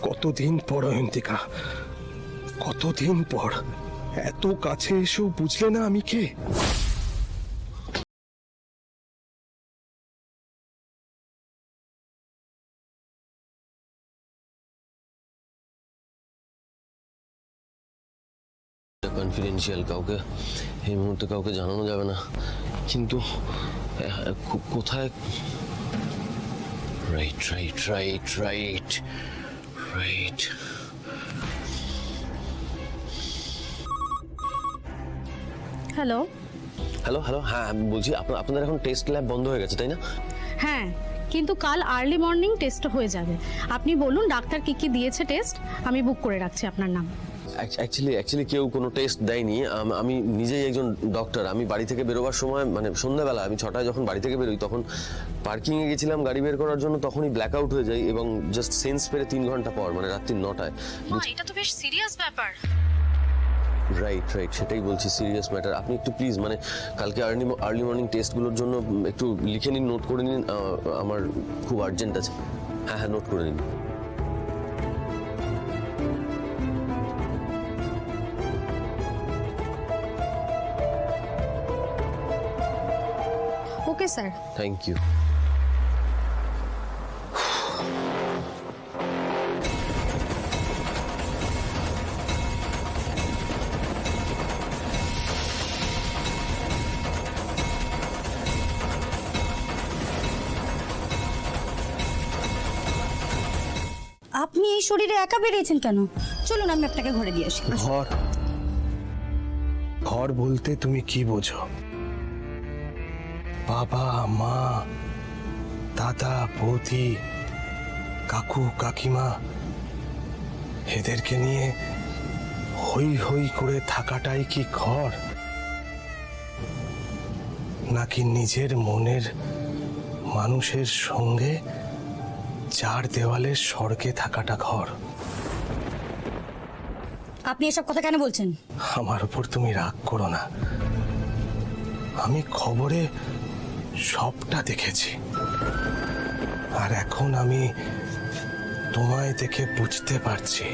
কতদিন পর অয়ন্তিকা, কতদিন পর। এত কাছে এসেও বুঝলে না আমি কে। কনফিডেন্সিয়াল, কাউকে এই মুহূর্তে কাউকে জানানো যাবে না, কিন্তু কোথায়? Right right right right right. Hello hello hello, হ্যাঁ আমি বলছি আপনাদের এখন টেস্ট ল্যাব বন্ধ হয়ে গেছে তাই না? হ্যাঁ, কিন্তু কাল আর্লি মর্নিং টেস্ট হয়ে যাবে। আপনি বলুন ডাক্তার কি কি দিয়েছে টেস্ট, আমি বুক করে রাখছি আপনার নাম। অ্যাকচুয়ালি কেউ কোনো টেস্ট দেয়নি। আমি নিজেই একজন ডক্টর। আমি বাড়ি থেকে বেরোবার সময়, মানে সন্ধ্যাবেলা আমি 6টায় যখন বাড়ি থেকে বেরোই, তখন পার্কিংয়ে গেছিলাম গাড়ি বের করার জন্য, তখনই ব্ল্যাক আউট হয়ে যাই এবং জাস্ট সেন্স পেরে 3 ঘন্টা পর, মানে রাত্রি 9টায়। এটা তো বেশ সিরিয়াস ব্যাপার। রাইট রাইট, সেটাই বলছি, সিরিয়াস ম্যাটার। আপনি একটু প্লিজ মানে কালকে আর্লি মর্নিং টেস্টগুলোর জন্য একটু লিখে নিন, নোট করে নিন। আমার খুব আর্জেন্ট আছে। হ্যাঁ হ্যাঁ, নোট করে নিন। Okay sir. Thank you. আপনি এই শরীরে একা বেরিয়েছেন কেন? চলুন আমি আপনাকে ঘরে দিয়ে আসি। ঘর, ঘর বলতে তুমি কি বোঝো? বাবা মা, দাদা বৌদি, কাকু কাকিমা, এদেরকে নিয়ে হই হই করে থাকাটাই কি ঘর? নাকি নিজের মনের মানুষের সঙ্গে 4 দেওয়ালের স্বর্গে থাকাটা ঘর? আপনি এসব কথা কেন বলছেন? আমার উপর তুমি রাগ করো না। আমি খবরে সবটা দেখেছি, আর এখন আমি তোমায় দেখে বুঝতে পারছি